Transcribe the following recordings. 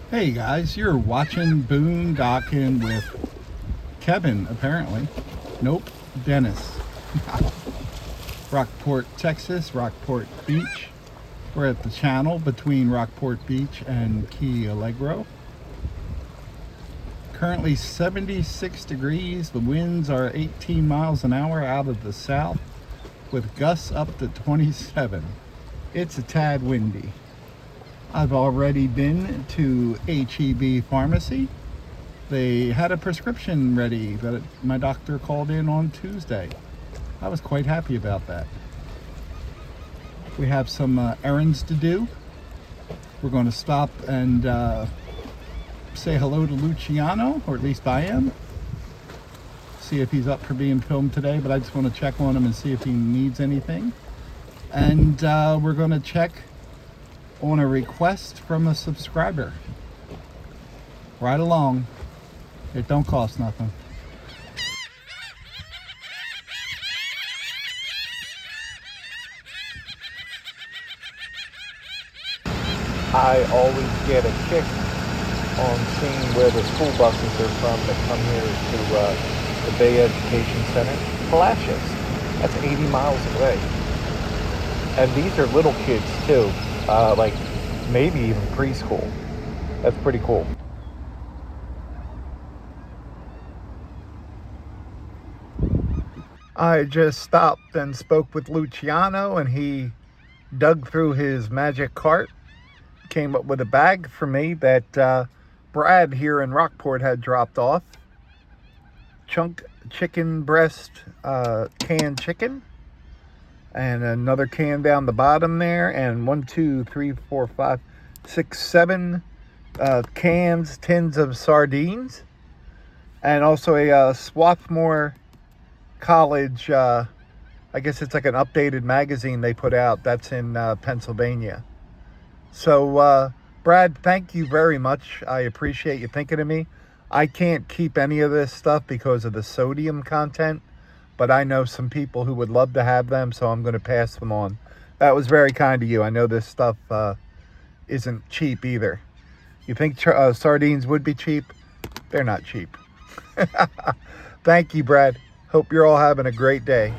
Hey guys, you're watching Boondocking with Kevin, apparently. Nope, Dennis. Rockport, Texas, Rockport Beach. We're at the channel between Rockport Beach and Key Allegro. Currently 76 degrees. The winds are 18 miles an hour out of the south with gusts up to 27. It's a tad windy. I've already been to HEB Pharmacy. They had a prescription ready that my doctor called in on Tuesday. I was quite happy about that. We have some errands to do. We're going to stop and say hello to Luchiano, or at least I am. See if he's up for being filmed today, but I just want to check on him and see if he needs anything. And we're going to check on a request from a subscriber. Right along. It don't cost nothing. I always get a kick on seeing where the school buses are from that come here to the Bay Education Center. Cottages. That's 80 miles away. And these are little kids too, like maybe even preschool. That's pretty cool. I just stopped and spoke with Luchiano, and he dug through his magic cart, came up with a bag for me that Brad here in Rockport had dropped off. Chunk chicken breast, canned chicken, and another can down the bottom there, and 1, 2, 3, 4, 5, 6, 7 tins of sardines, and also a Swarthmore College, I guess it's like an updated magazine they put out that's in Pennsylvania. So, Brad, thank you very much. I appreciate you thinking of me. I can't keep any of this stuff because of the sodium content, but I know some people who would love to have them, so I'm going to pass them on. That was very kind of you. I know this stuff isn't cheap either. You think sardines would be cheap? They're not cheap. Thank you, Brad. Hope you're all having a great day.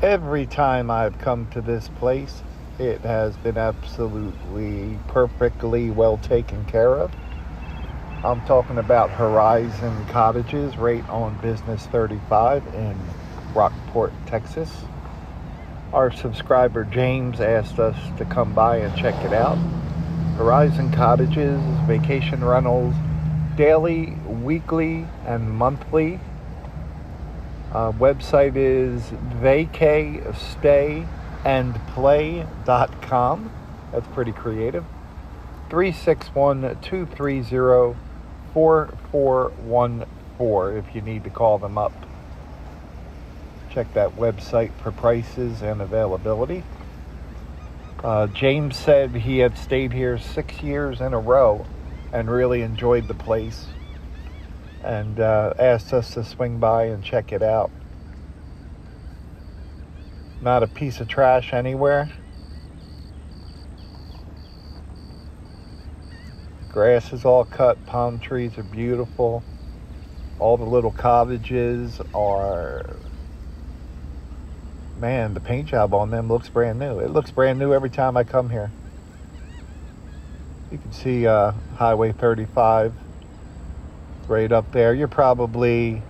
Every time I've come to this place, it has been absolutely perfectly well taken care of. I'm talking about Horizon Cottages right on Business 35 in Rockport, Texas. Our subscriber James asked us to come by and check it out. Horizon Cottages, vacation rentals, daily, weekly, and monthly. Website is vacaystayandplay.com. That's pretty creative. 361-230-4414 if you need to call them up. Check that website for prices and availability. James said he had stayed here 6 years in a row and really enjoyed the place, and asked us to swing by and check it out. Not a piece of trash anywhere. Grass is all cut, palm trees are beautiful. All the little cottages are, man, the paint job on them looks brand new. It looks brand new every time I come here. You can see Highway 35 right up there. You're probably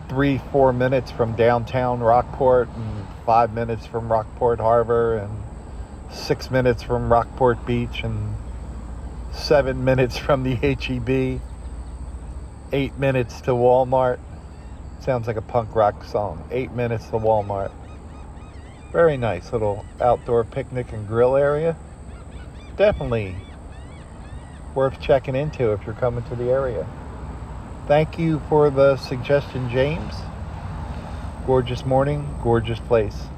3-4 minutes from downtown Rockport, and 5 minutes from Rockport Harbor, and 6 minutes from Rockport Beach, and 7 minutes from the HEB, 8 minutes to Walmart. Sounds like a punk rock song. 8 minutes to Walmart. Very nice little outdoor picnic and grill area. Definitely worth checking into if you're coming to the area. Thank you for the suggestion, James. Gorgeous morning, gorgeous place.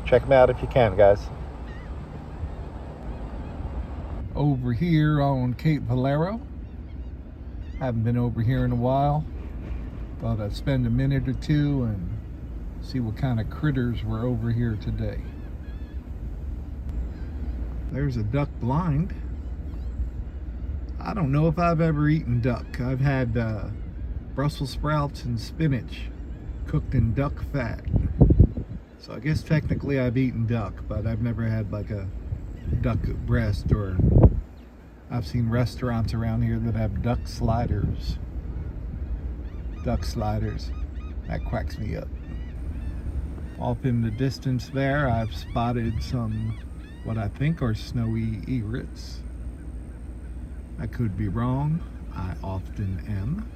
Check them out if you can, guys. Over here on Cape Valero. Haven't been over here in a while. Thought I'd spend a minute or two and see what kind of critters were over here today. There's a duck blind. I don't know if I've ever eaten duck. I've had Brussels sprouts and spinach cooked in duck fat. So I guess technically I've eaten duck, but I've never had like a duck breast, or I've seen restaurants around here that have duck sliders. Duck sliders. That cracks me up. Off in the distance there, I've spotted some what I think are snowy egrets. I could be wrong. I often am.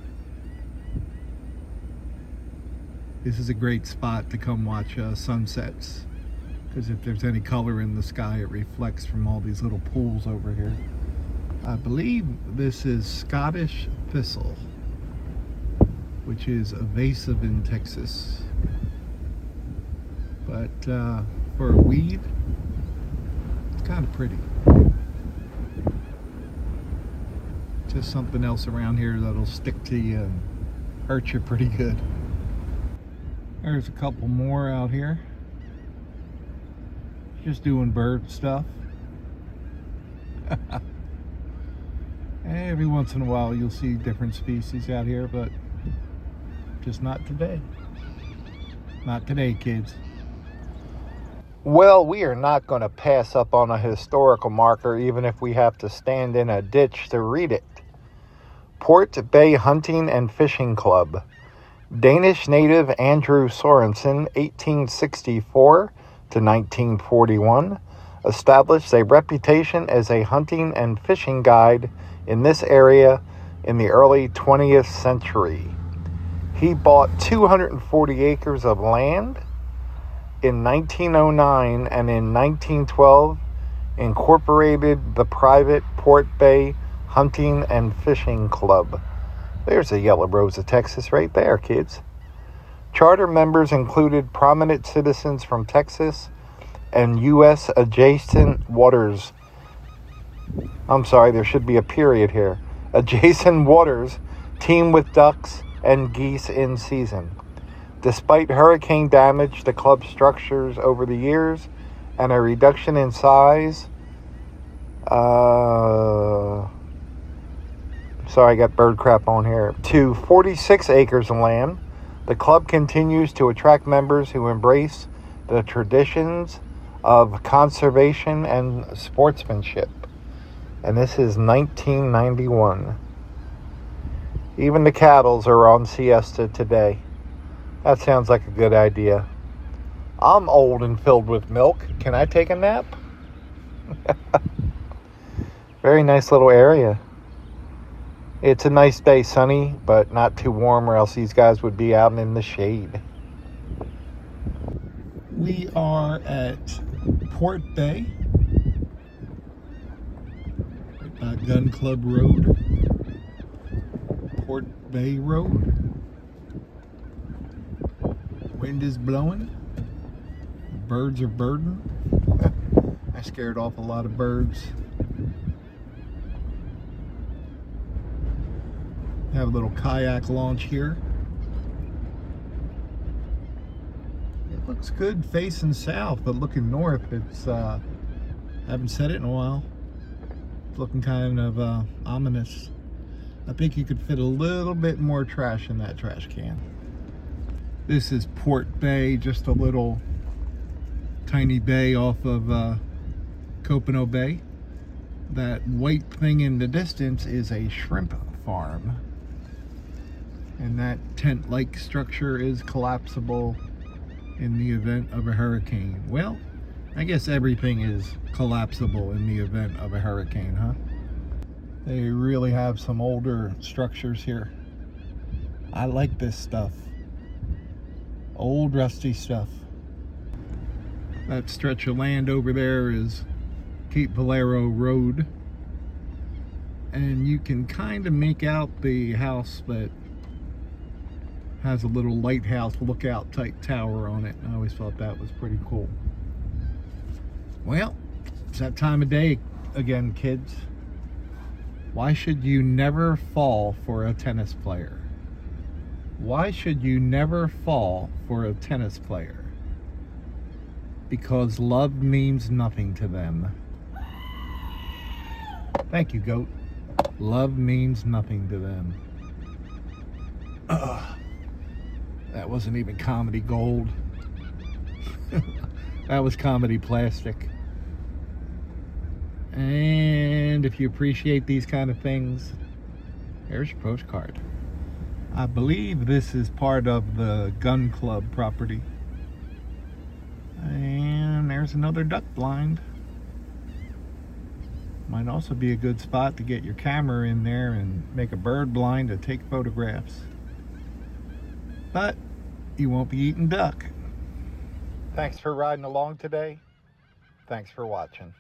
This is a great spot to come watch sunsets, because if there's any color in the sky, it reflects from all these little pools over here. I believe this is Scottish thistle, which is invasive in Texas. But for a weed, it's kind of pretty. Just something else around here that'll stick to you and hurt you pretty good. There's a couple more out here. Just doing bird stuff. Every once in a while you'll see different species out here, but just not today. Not today, kids. Well, we are not going to pass up on a historical marker, even if we have to stand in a ditch to read it. Port Bay Hunting and Fishing Club. Danish native Andrew Sorensen, 1864 to 1941, established a reputation as a hunting and fishing guide in this area in the early 20th century. He bought 240 acres of land in 1909, and in 1912 incorporated the private Port Bay Hunting and Fishing Club. There's a yellow rose of Texas right there, kids. Charter members included prominent citizens from Texas and U.S. adjacent waters. I'm sorry, there should be a period here. Adjacent waters teem with ducks and geese in season. Despite hurricane damage to club structures over the years and a reduction in size, sorry, I got bird crap on here, to 46 acres of land, the club continues to attract members who embrace the traditions of conservation and sportsmanship. And this is 1991. Even the cattles are on siesta today. That sounds like a good idea. I'm old and filled with milk. Can I take a nap? Very nice little area. It's a nice day, sunny, but not too warm, or else these guys would be out in the shade. We are at Port Bay, Gun Club Road, Port Bay Road. Wind is blowing. Birds are birding. I scared off a lot of birds. Have a little kayak launch here. It looks good facing south, but looking north, it's haven't said it in a while. It's looking kind of ominous. I think you could fit a little bit more trash in that trash can. This is Port Bay, just a little tiny bay off of Copano Bay. That white thing in the distance is a shrimp farm. And that tent-like structure is collapsible in the event of a hurricane. Well, I guess everything is collapsible in the event of a hurricane, huh? They really have some older structures here. I like this stuff. Old rusty stuff. That stretch of land over there is Cape Valero Road. And you can kind of make out the house that has a little lighthouse lookout type tower on it. I always thought that was pretty cool. Well, it's that time of day again, kids. Why should you never fall for a tennis player? Why should you never fall for a tennis player? Because love means nothing to them. Thank you, goat. Love means nothing to them. That wasn't even comedy gold. That was comedy plastic. And if you appreciate these kind of things, there's your postcard. I believe this is part of the gun club property. And there's another duck blind. Might also be a good spot to get your camera in there and make a bird blind to take photographs. But you won't be eating duck. Thanks for riding along today. Thanks for watching.